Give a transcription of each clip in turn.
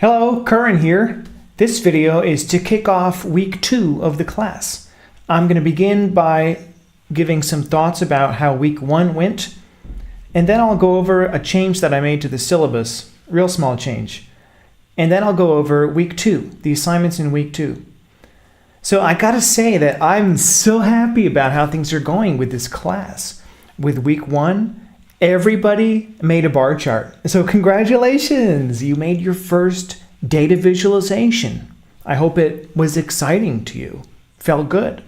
Hello, Curran here. This video is to kick off week 2 of the class. I'm going to begin by giving some thoughts about how week 1 went, and then I'll go over a change that I made to the syllabus, real small change. And then I'll go over week 2, the assignments in week 2. So I gotta say that I'm so happy about how things are going with this class. With week 1, everybody made a bar chart. So congratulations, you made your first data visualization. I hope it was exciting to you, felt good.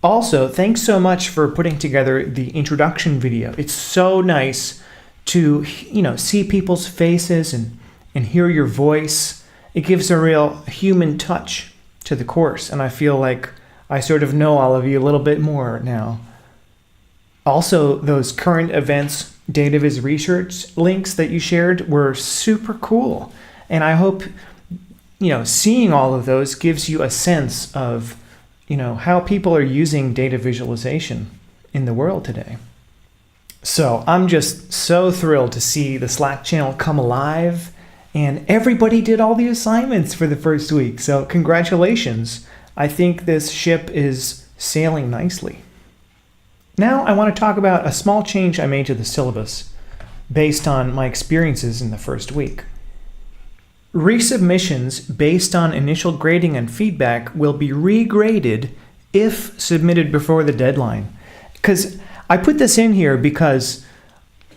Also, thanks so much for putting together the introduction video. It's so nice to, see people's faces and hear your voice. It gives a real human touch to the course, and I feel like I sort of know all of you a little bit more now. Also, those current events data viz research links that you shared were super cool. And I hope, seeing all of those gives you a sense of, how people are using data visualization in the world today. So I'm just so thrilled to see the Slack channel come alive, and everybody did all the assignments for the first week. So congratulations. I think this ship is sailing nicely. Now I want to talk about a small change I made to the syllabus based on my experiences in the first week. Resubmissions based on initial grading and feedback will be regraded if submitted before the deadline. Because I put this in here because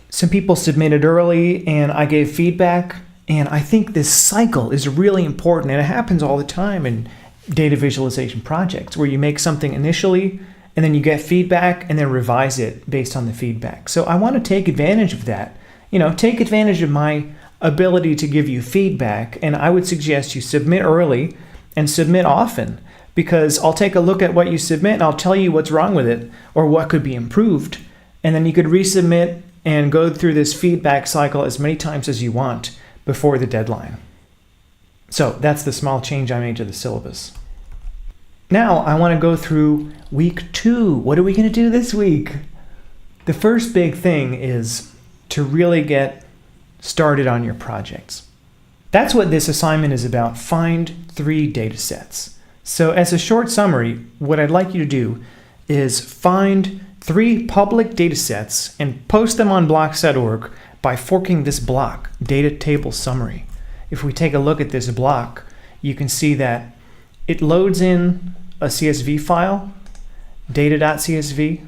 some people submitted early and I gave feedback, and I think this cycle is really important, and it happens all the time in data visualization projects where you make something initially and then you get feedback and then revise it based on the feedback. So I want to take advantage of that. Take advantage of my ability to give you feedback, and I would suggest you submit early and submit often, because I'll take a look at what you submit and I'll tell you what's wrong with it or what could be improved, and then you could resubmit and go through this feedback cycle as many times as you want before the deadline. So that's the small change I made to the syllabus. Now I want to go through week 2. What are we going to do this week? The first big thing is to really get started on your projects. That's what this assignment is about. Find 3 data sets. So as a short summary, what I'd like you to do is find 3 public data sets and post them on blocks.org by forking this block, data table summary. If we take a look at this block, you can see that it loads in a CSV file, data.csv,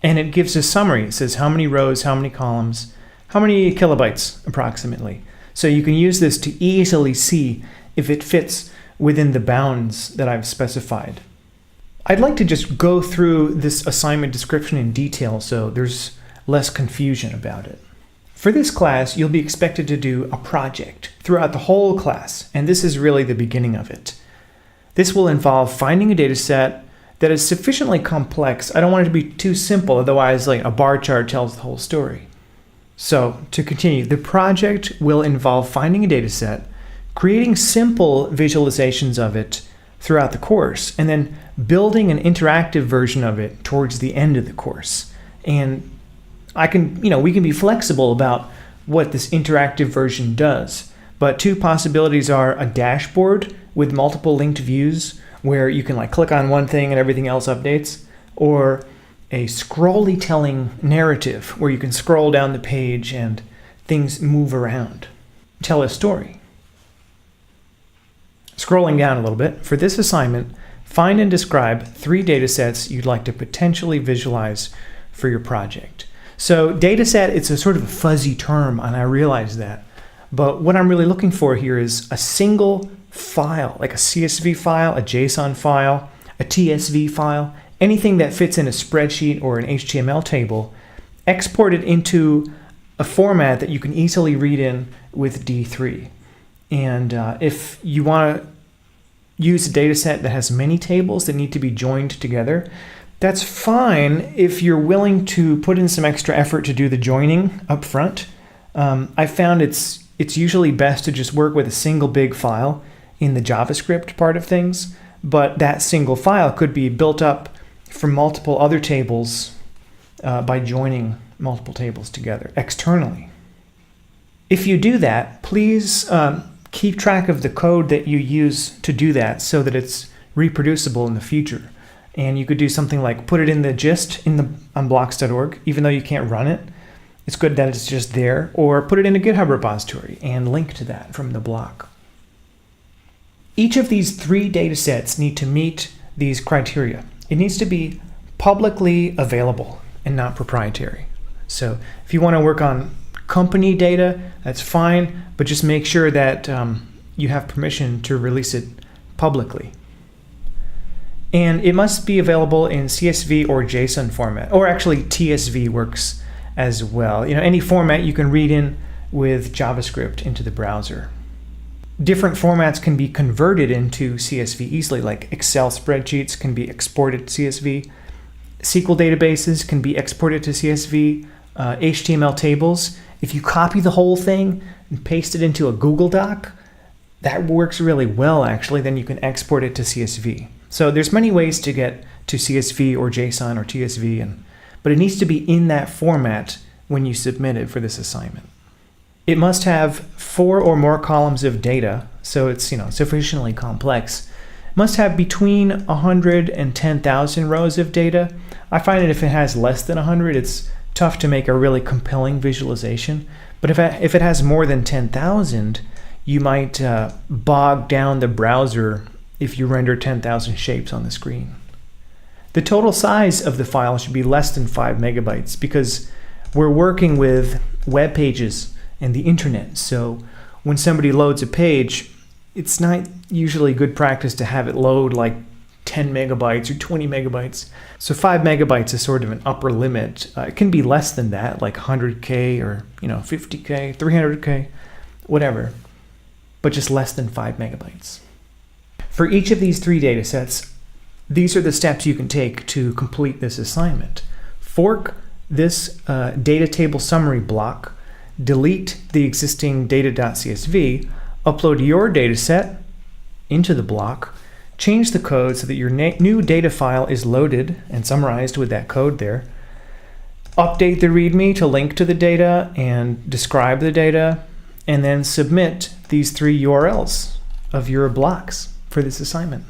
and it gives a summary. It says how many rows, how many columns, how many kilobytes approximately. So you can use this to easily see if it fits within the bounds that I've specified. I'd like to just go through this assignment description in detail so there's less confusion about it. For this class, you'll be expected to do a project throughout the whole class, and this is really the beginning of it. This will involve finding a data set that is sufficiently complex. I don't want it to be too simple, otherwise like a bar chart tells the whole story. So to continue, the project will involve finding a data set, creating simple visualizations of it throughout the course, and then building an interactive version of it towards the end of the course. And we can be flexible about what this interactive version does. But 2 possibilities are a dashboard with multiple linked views where you can click on one thing and everything else updates, or a scrolly telling narrative where you can scroll down the page and things move around. Tell a story. Scrolling down a little bit, for this assignment, find and describe 3 data sets you'd like to potentially visualize for your project. So data set, it's a sort of a fuzzy term, and I realize that. But what I'm really looking for here is a single file, like a CSV file, a JSON file, a TSV file, anything that fits in a spreadsheet or an HTML table, exported into a format that you can easily read in with D3. And if you want to use a data set that has many tables that need to be joined together, that's fine if you're willing to put in some extra effort to do the joining up front. I found it's usually best to just work with a single big file in the JavaScript part of things, but that single file could be built up from multiple other tables by joining multiple tables together externally. If you do that, please keep track of the code that you use to do that so that it's reproducible in the future. And you could do something like put it in the gist on blocks.org, even though you can't run it. It's good that it's just there. Or put it in a GitHub repository and link to that from the block. Each of these 3 data sets need to meet these criteria. It needs to be publicly available and not proprietary. So if you want to work on company data, that's fine, but just make sure that you have permission to release it publicly. And it must be available in CSV or JSON format, or actually TSV works as well. Any format you can read in with JavaScript into the browser. Different formats can be converted into CSV easily, like Excel spreadsheets can be exported to CSV. SQL databases can be exported to CSV. HTML tables, if you copy the whole thing and paste it into a Google Doc, that works really well actually. Then you can export it to CSV. So there's many ways to get to CSV or JSON or TSV, but it needs to be in that format when you submit it for this assignment. It must have 4 or more columns of data, so it's sufficiently complex. It must have between 100 and 10,000 rows of data. I find that if it has less than 100, it's tough to make a really compelling visualization. But if it has more than 10,000, you might bog down the browser if you render 10,000 shapes on the screen. The total size of the file should be less than 5 megabytes because we're working with web pages and the internet. So when somebody loads a page, it's not usually good practice to have it load like 10 megabytes or 20 megabytes. So 5 megabytes is sort of an upper limit. It can be less than that, like 100K or 50K, 300K, whatever, but just less than 5 megabytes. For each of these 3 data sets, these are the steps you can take to complete this assignment. Fork this data table summary block, delete the existing data.csv, upload your data set into the block, change the code so that your new data file is loaded and summarized with that code there, update the README to link to the data and describe the data, and then submit these 3 URLs of your blocks for this assignment.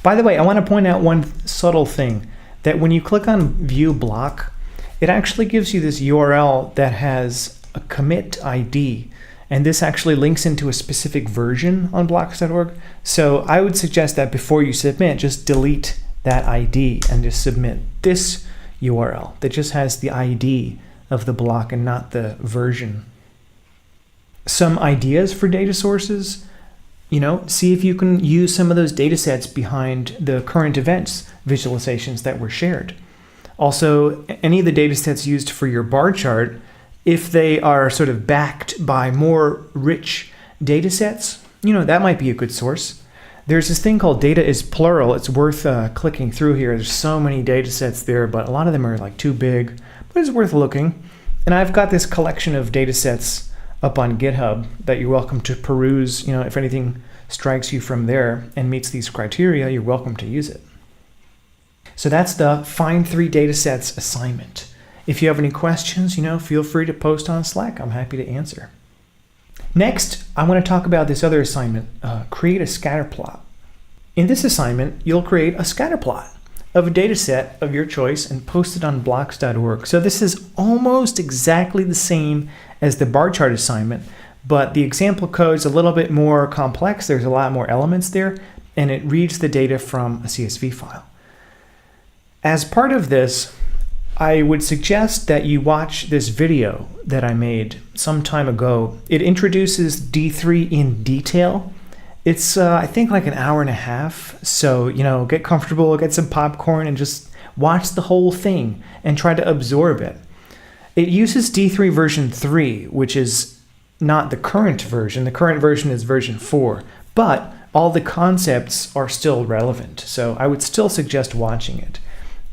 By the way, I want to point out one subtle thing, that when you click on View Block, it actually gives you this URL that has a commit ID, and this actually links into a specific version on blocks.org. So I would suggest that before you submit, just delete that ID and just submit this URL that just has the ID of the block and not the version. Some ideas for data sources, see if you can use some of those data sets behind the current events visualizations that were shared. Also, any of the data sets used for your bar chart, if they are sort of backed by more rich data sets, that might be a good source. There's this thing called Data is Plural. It's worth clicking through here. There's so many data sets there, but a lot of them are like too big, but it's worth looking. And I've got this collection of data sets up on GitHub that you're welcome to peruse. If anything strikes you from there and meets these criteria, you're welcome to use it. So that's the Find 3 Datasets assignment. If you have any questions, feel free to post on Slack. I'm happy to answer. Next, I want to talk about this other assignment, create a scatterplot. In this assignment, you'll create a scatterplot of a data set of your choice and post it on blocks.org. So this is almost exactly the same as the bar chart assignment, but the example code is a little bit more complex. There's a lot more elements there, and it reads the data from a CSV file. As part of this, I would suggest that you watch this video that I made some time ago. It introduces D3 in detail. It's, I think, like an hour and a half. So, get comfortable, get some popcorn, and just watch the whole thing and try to absorb it. It uses D3 version 3, which is not the current version. The current version is version 4, but all the concepts are still relevant. So I would still suggest watching it.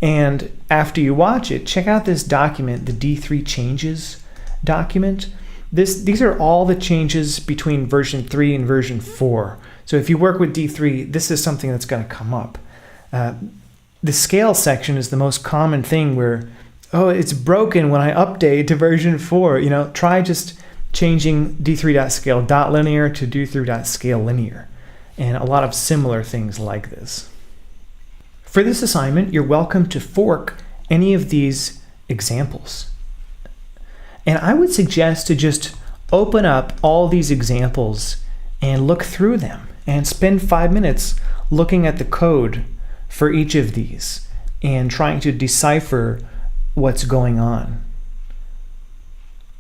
And after you watch it, check out this document, the D3 changes document. These are all the changes between version 3 and version 4. So if you work with D3, this is something that's going to come up. The scale section is the most common thing where, it's broken when I update to version 4. Try just changing d3.scale dot linear to d3.scale linear, and a lot of similar things like this. For this assignment, you're welcome to fork any of these examples. And I would suggest to just open up all these examples and look through them and spend 5 minutes looking at the code for each of these and trying to decipher what's going on.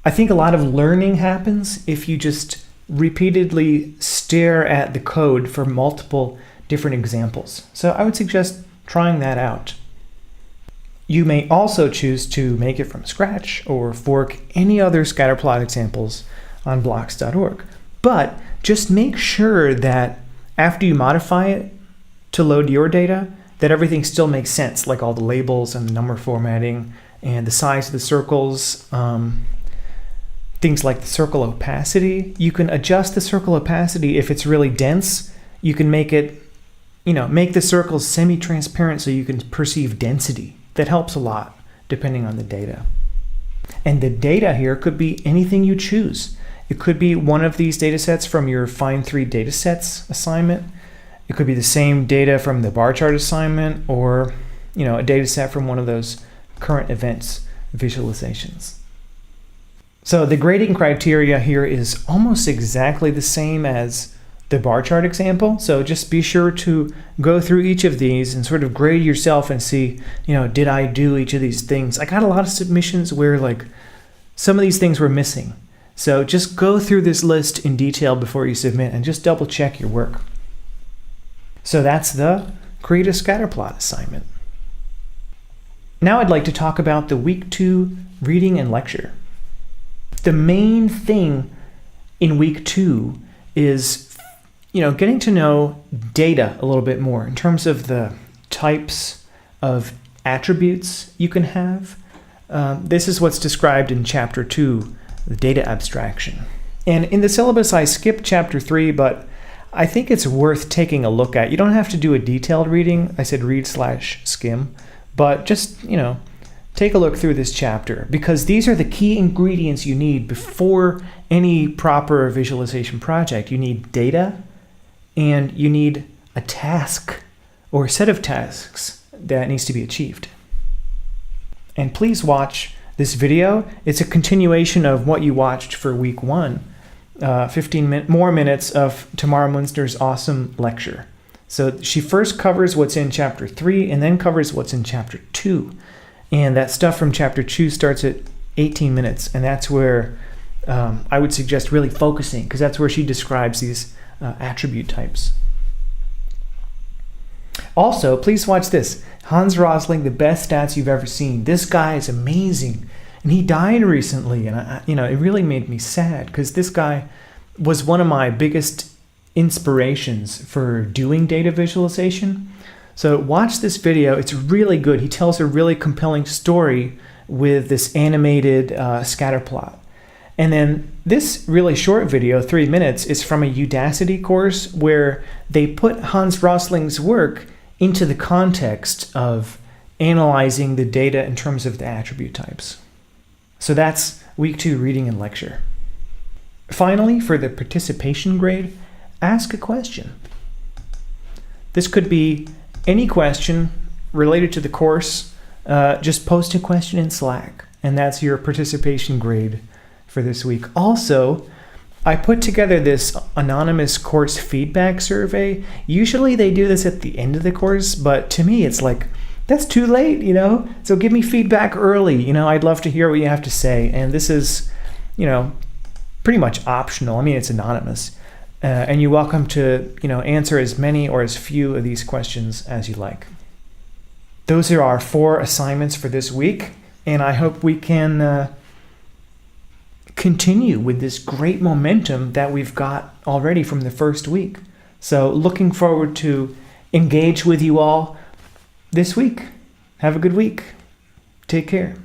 I think a lot of learning happens if you just repeatedly stare at the code for multiple different examples. So I would suggest trying that out. You may also choose to make it from scratch or fork any other scatterplot examples on blocks.org. But just make sure that after you modify it to load your data, that everything still makes sense, like all the labels and the number formatting and the size of the circles, things like the circle opacity. You can adjust the circle opacity if it's really dense. You can make it, make the circles semi-transparent so you can perceive density. That helps a lot depending on the data. And the data here could be anything you choose. It could be one of these data sets from your Find 3 datasets assignment. It could be the same data from the bar chart assignment, or a data set from one of those current events visualizations. So the grading criteria here is almost exactly the same as the bar chart example. So just be sure to go through each of these and sort of grade yourself and see, did I do each of these things? I got a lot of submissions where some of these things were missing. So just go through this list in detail before you submit and just double check your work. So that's the Create a Scatterplot assignment. Now I'd like to talk about the week 2 reading and lecture. The main thing in week 2 is getting to know data a little bit more in terms of the types of attributes you can have. This is what's described in Chapter 2, the data abstraction. And in the syllabus, I skipped Chapter 3, but I think it's worth taking a look at. You don't have to do a detailed reading. I said read/skim, but just, take a look through this chapter, because these are the key ingredients you need before any proper visualization project. You need data, and you need a task or a set of tasks that needs to be achieved. And please watch this video. It's a continuation of what you watched for week 1, 15 more minutes of Tamara Munster's awesome lecture. So she first covers what's in Chapter 3 and then covers what's in Chapter 2. And that stuff from Chapter 2 starts at 18 minutes, and that's where I would suggest really focusing, because that's where she describes these attribute types. Also, please watch this. Hans Rosling, the best stats you've ever seen. This guy is amazing, and he died recently, and it really made me sad, because this guy was one of my biggest inspirations for doing data visualization. So watch this video. It's really good. He tells a really compelling story with this animated scatterplot. And then this really short video, 3 minutes, is from a Udacity course where they put Hans Rosling's work into the context of analyzing the data in terms of the attribute types. So that's week 2 reading and lecture. Finally, for the participation grade, ask a question. This could be any question related to the course. Just post a question in Slack, and that's your participation grade for this week. Also, I put together this anonymous course feedback survey. Usually they do this at the end of the course, but to me it's like, that's too late, So give me feedback early. I'd love to hear what you have to say. And this is, pretty much optional. I mean, it's anonymous. And you're welcome to, answer as many or as few of these questions as you like. Those are our 4 assignments for this week, and I hope we can continue with this great momentum that we've got already from the first week. So looking forward to engage with you all this week. Have a good week. Take care.